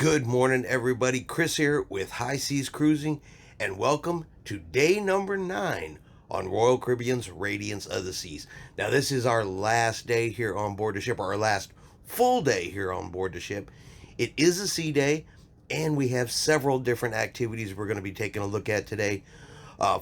Good morning, everybody. Chris here with High Seas Cruising, and welcome to day number 9 on Royal Caribbean's Radiance of the Seas. Now, this is our last day here on board the ship, our last full day here on board the ship. It is a sea day, and we have several different activities we're going to be taking a look at today.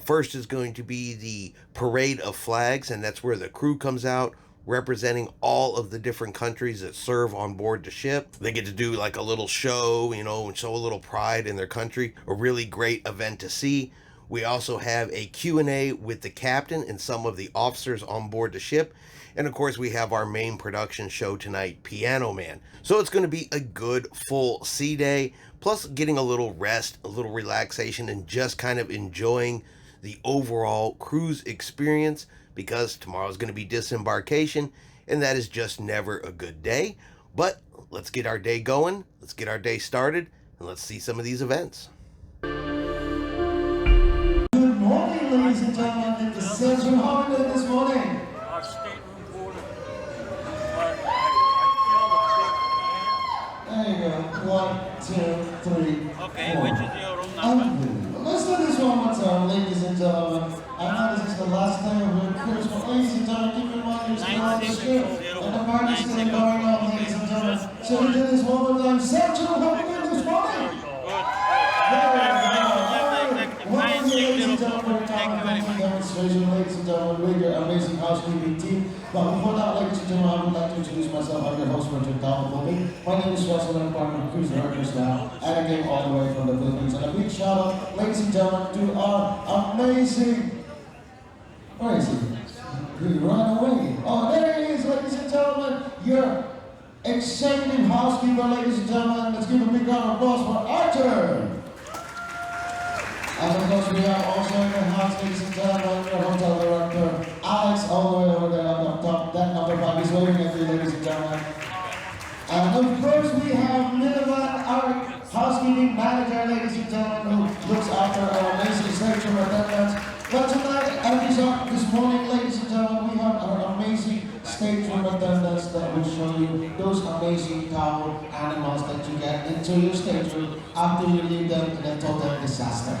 First is going to be the Parade of Flags, and that's where the crew comes out representing all of the different countries that serve on board the ship. They get to do like a little show, and show a little pride in their country. A really great event to see. We also have a Q&A with the captain and some of the officers on board the ship. And of course, we have our main production show tonight, Piano Man. So it's going to be a good full sea day, plus getting a little rest, a little relaxation, and just kind of enjoying the overall cruise experience, because tomorrow's going to be disembarkation, and that is just never a good day. But let's get our day going, let's get our day started, and let's see some of these events. Good morning, ladies and gentlemen, in the Central Holiday this morning. Our stateroom boarded, but I There you go. 1, 2, 3. Okay, 4. which is your room number? Let's do this one more time, ladies and gentlemen. I know this is the last day of your cruise, but ladies and gentlemen, keep in mind you're still on the ship, and the party's still going on, ladies and gentlemen. So we do this one more time. Central Holiday this morning. Ladies and gentlemen, demonstration, ladies and gentlemen, with your amazing housekeeping team. But before that, ladies and gentlemen, I would like to introduce myself. I'm your host for today. My name is Russell, and I'm part of the cruise directors now, and I came all the way from the Philippines. And a big shout out, ladies and gentlemen, to our amazing. Where is he? He ran away. Oh, there he is, ladies and gentlemen. Your executive housekeeper, ladies and gentlemen. Let's give a big round of applause for Arthur. And of course, we have also in the house, ladies and gentlemen, your hotel director, Alex, all the way over there on the top. That number 5 is waving at you, ladies and gentlemen. And of course, we have Minivan, our housekeeping manager, ladies and gentlemen, who looks after our amazing station attendants. But tonight, this morning, ladies and gentlemen, we have our amazing stateroom attendants that will show you those amazing towel animals that you get into your stateroom after you leave them in a total disaster.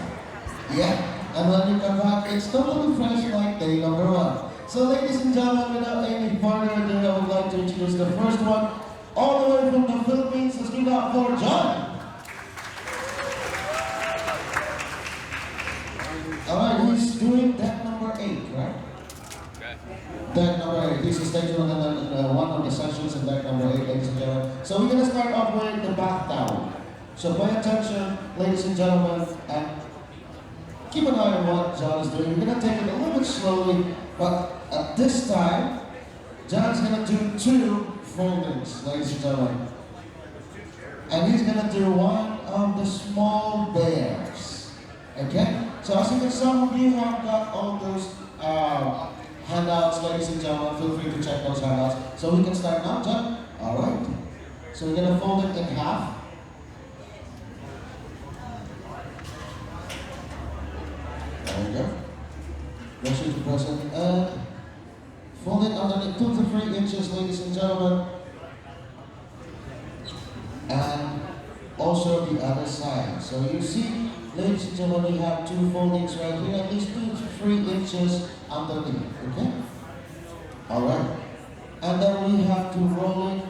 Yeah, and when you come back, it's totally fresh like day number 1. So ladies and gentlemen, without any further ado, I would like to introduce the first one, all the way from the Philippines. Let's give it up for John. Alright, he's doing deck number 8, right? Okay. Deck number 8. He's a station on one of the sections in deck number 8, ladies and gentlemen. So we're going to start off with the bath towel. So pay attention, ladies and gentlemen, and keep an eye on what John is doing. We're going to take it a little bit slowly, but at this time, John's going to do 2 foldings, ladies and gentlemen. And he's going to do one of the small bears. Okay? So as you can, some of you have got all those handouts, ladies and gentlemen. Feel free to check those handouts. So we can start now, John? Alright. So we're going to fold it in half. There we go. Make sure to press it. And fold it underneath 2 to 3 inches, ladies and gentlemen. And also the other side. So you see, ladies and gentlemen, we have 2 foldings right here, at least 2 to 3 inches underneath. Okay? Alright. And then we have to roll it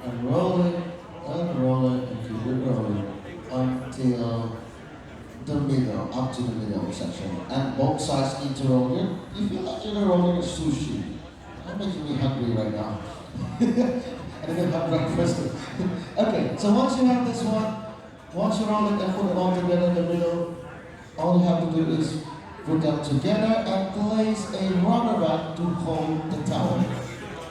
and roll it and roll it and keep it rolling until the middle, up to the middle section. And both sides need to roll here. You feel like you're rolling a sushi. You're making me hungry right now. And I can have breakfast. Okay, so once you have this one, once you roll it and put it all together in the middle, all you have to do is put them together and place a rubber band to hold the towel.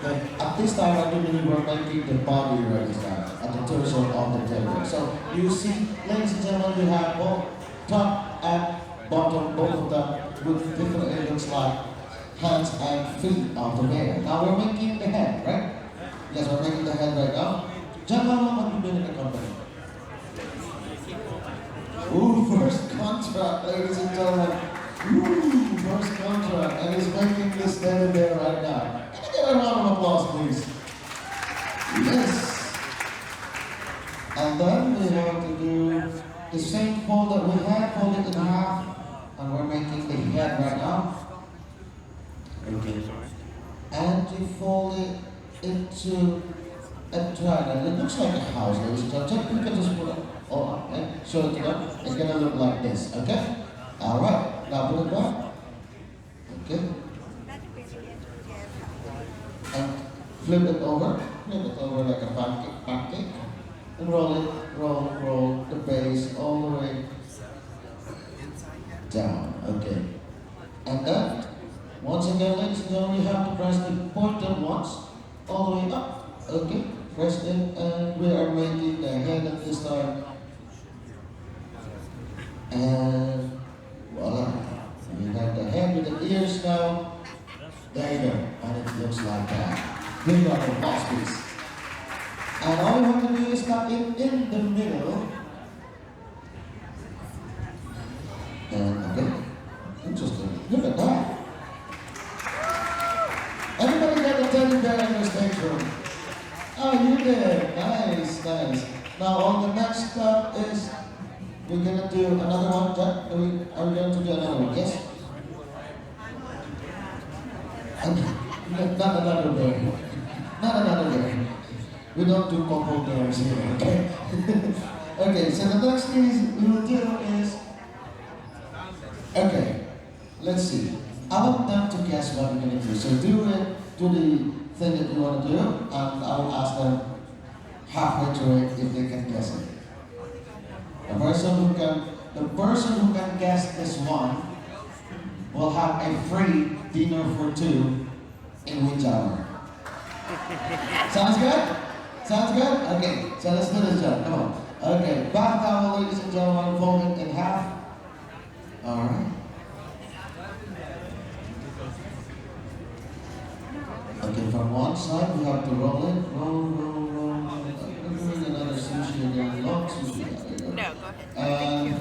Okay. At this time, I do believe we're making the body ready now, at the torso of the table. So you see, ladies and gentlemen, we have both top and bottom, both of them with different, it looks like hands and feet of the bear. Now we're making the head, right? Yes, we're making the head right now. John, how long have you been in the company? Ooh, first contract, ladies and gentlemen. Ooh, first contract. And he's making this standing there right now. Can I get a round of applause, please? Yes. And then we have that, fold it in half, and we're making the head right now. Okay. And you fold it into a triangle. It looks like a house, ladies and gentlemen. You can just put it all up and show it to them. It's gonna look like this, okay? Alright, now put it back. Okay. And flip it over like a pancake. And roll it, roll the base all the way down, okay. And then, once again, ladies and gentlemen, you have to press the pointer once, all the way up, okay. Press it, and we are making the head at this time. And voila, we got the head with the ears now. There you go, and it looks like that. We got the boss piece. And all you have to do is cut it in the middle. And okay, interesting. Look at that. Everybody got the teddy bear in the stage room. Oh, you did. Nice, nice. Now on the next step is we're gonna do another one. Jack, are we going to do another one? Yes. Not another bear. Not another bear. We don't do couple bears here, okay? Okay, so the next thing we will do is, okay, let's see. I want them to guess what we're gonna do. So do the thing that you want to do, and I will ask them halfway through it if they can guess it. The person who can guess this one will have a free dinner for two in which hour? Sounds good? Sounds good? Okay, so let's do this, John. Come on. Okay, back towel, ladies and gentlemen, fold it in half. Alright. Okay, from one side, we have to roll it. Roll. Another sushi again. Long sushi. There you go. No, go ahead. And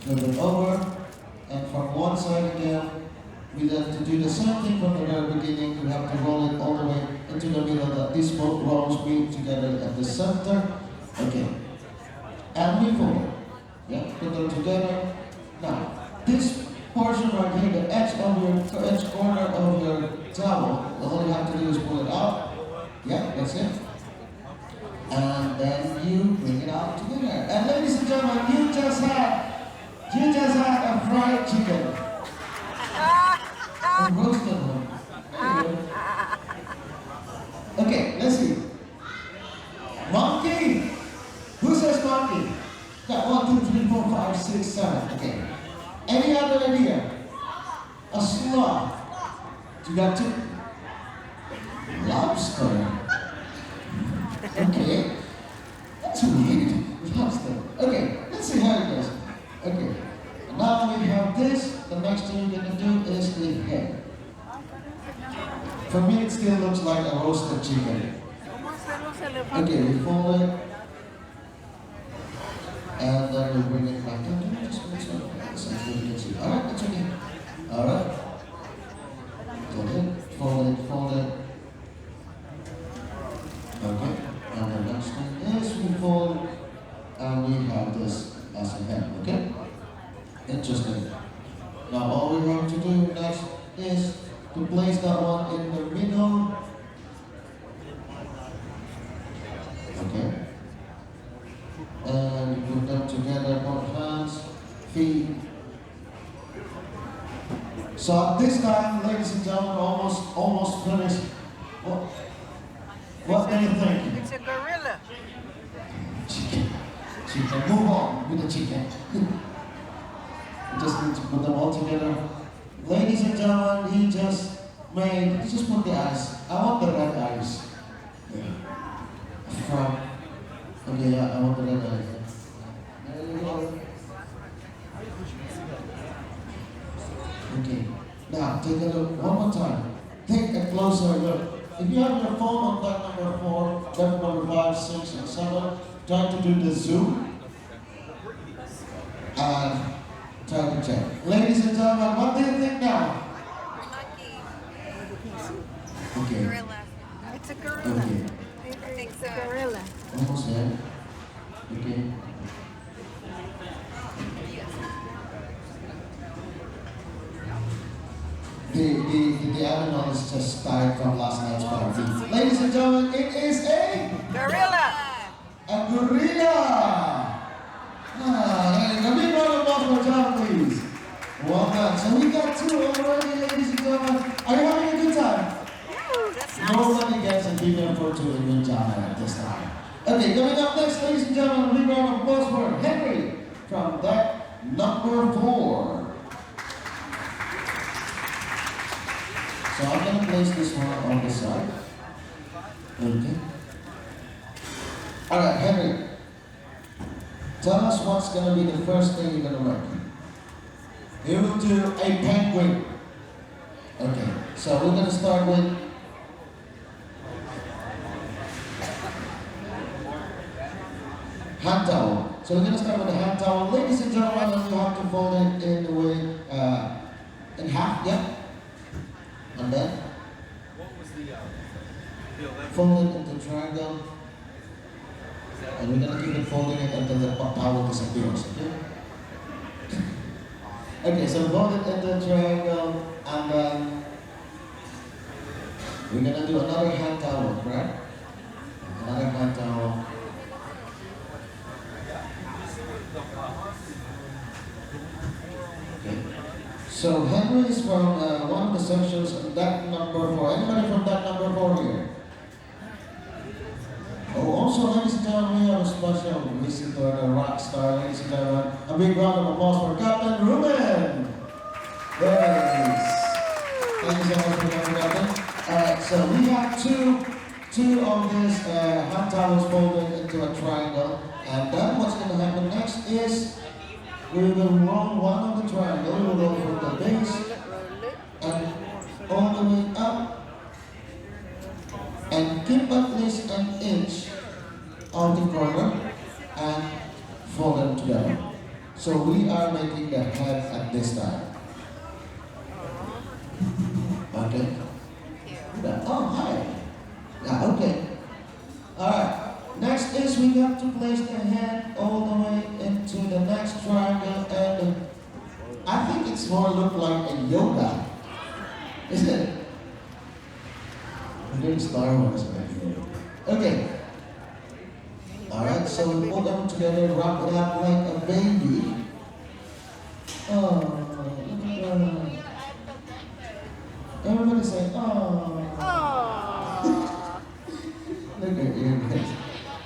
flip it over. And from one side again, we have to do the same thing from the very beginning. We have to roll it all the way into the middle, that these both rolls meet together at the center. Okay. And we fold. Yeah, put them together. Now, this portion right here, the edge corner of your towel, all you have to do is pull it out. Yeah, that's it. And then you bring it out together. And ladies and gentlemen, you just had a fried chicken. A roasted one. There you go. Okay, let's see. Monkey! Who says monkey? Got 1, 2, 3, 4, 5, 6, 7. Okay. Any other idea? A sloth. You got 2. Lobster. Okay. That's weird. Lobster. Okay, let's see how it goes. Okay. Now we have this. The next thing we're gonna do is the head. For me, it still looks like a roasted chicken. Okay, we fold it. And then we bring it back down. Just make sure that's what you can see. Alright, that's okay. Alright. Fold it. Okay. And the next thing is we fold, and we have this as a head, okay? Interesting. Now all we have to do next is to place that one in the middle. Okay. And put them together, both hands, feet. So at this time, ladies and gentlemen, almost finished. What do you think? It's a gorilla. Chicken. Move on with the chicken. We just need to put them all together. Ladies and gentlemen, he just put the eyes. I want the red eyes. Yeah. Okay, yeah, I want the red eyes. There you go. Okay. Now, take a look one more time. Take a closer look. If you have your phone on that number 4, that number 5, 6, and 7, try to do the zoom. And try to check. Ladies and gentlemen, what do you think now? Okay. Gorilla. It's a gorilla. Okay. I think so. Gorilla. Almost there. Okay. the animal is just tired from last night's party. Ladies and gentlemen, it is Gorilla. a gorilla. And a big round of applause for John, please. Well done. So we got two already, ladies and gentlemen. Are you having a good time? Ooh, that's nice. Nobody gets a female for two in good time at this time. Okay, coming up next, ladies and gentlemen, a big round of applause for Henry from deck number 4. So I'm going to place this one on the side. Okay. Alright, Henry. Tell us what's going to be the first thing you're going to write. You will do a penguin. Okay, so we're going to start with hand towel. So we're going to start with the hand towel. Ladies and gentlemen, you have to fold it in the way, in half, yeah? And then fold it into a triangle. And we're going to keep it folding it until the towel disappears, okay? Okay, so fold it into a triangle, and then we're going to do another hand towel, correct? Another hand towel. Okay. So Henry is from one of the sections, deck number 4. Anybody from deck number 4 here? Oh, also, ladies and gentlemen, we have a special visitor, a rock star, ladies and gentlemen. A big round of applause for Captain Ruben. Yes. Thank you so much for coming, Captain. Alright, so we have two of these hand towels folded into a triangle. And then what's going to happen next is we will roll one of the triangle. We will roll from the base and all the way up. And keep at least an inch of the corner and fold them together. So we are making the head at this time. Okay? Oh, hi. Yeah, okay. Alright. Next is we have to place the head all the way into the next triangle, and I think it's more look like a yoga. Isn't it? I'm doing Star Wars right here. Okay. Alright, so we put them together, wrap it up like a baby. Oh, look at that. Everybody say, oh. Look at you guys.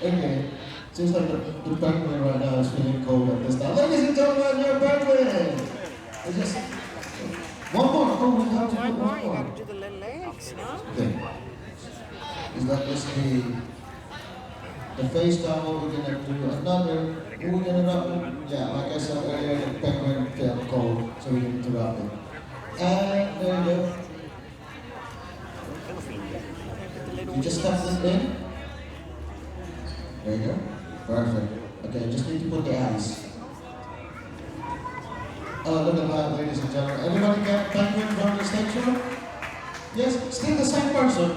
Okay. Seems like the penguin right now is feeling cold at this time. Ladies and gentlemen, your penguin! It's just one more. Oh, we have to do One more, you one gotta more. do the little legs, huh? Okay. Is that just the face towel? We're gonna do another. We're gonna wrap it. Yeah, like I said earlier, the penguin felt cold, so we need to wrap it. And there you go. You just stuff it in. There you go. Perfect. Okay, just need to put the eyes. Oh, look at that, ladies and gentlemen. Everybody get penguin from the stage show? Yes, still the same person.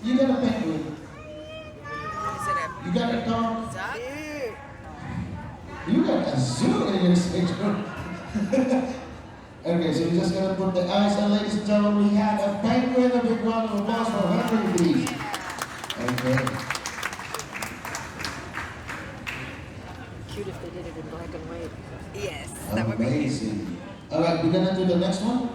You got a penguin. Is it a You got a dog. duck? You got a zoo in your stage show. Okay, so you're just gonna put the eyes, and ladies and gentlemen, we have a penguin. A big round of applause for Henry, please. Okay. Cute if they did it in black and white. Yes, that would be cute. Amazing. All right, we're gonna do the next one.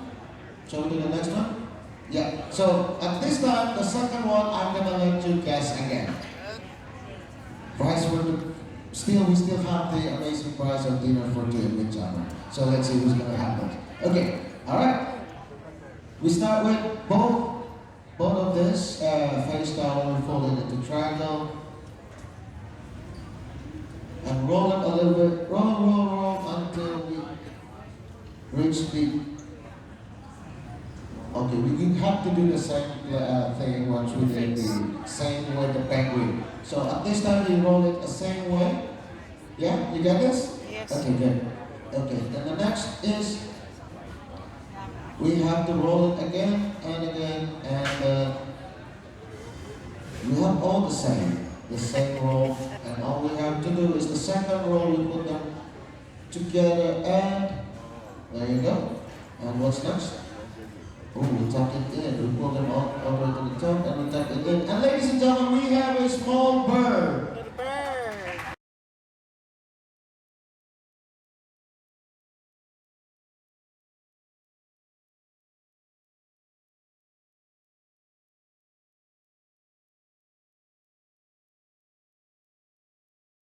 Shall we do the next one? Yeah. So at this time, the second one, I'm gonna let you guess again. Price for the we still have the amazing prize of dinner for two in Midsummer. So let's see who's gonna have it. Okay. All right. We start with both of this face towel. We fold it into triangle. And roll it a little bit, roll until we reach the. Okay, we have to do the same thing once we did the same way the penguin. So at this time we roll it the same way. Yeah, you get this? Yes. Okay, good. Okay, then the next is we have to roll it again and again, and we have all the same roll, and all we have to do is the second roll, we put them together, and there you go. And what's next? Oh, we tuck it in. We pull them all the way to the top and we tuck it in. And ladies and gentlemen,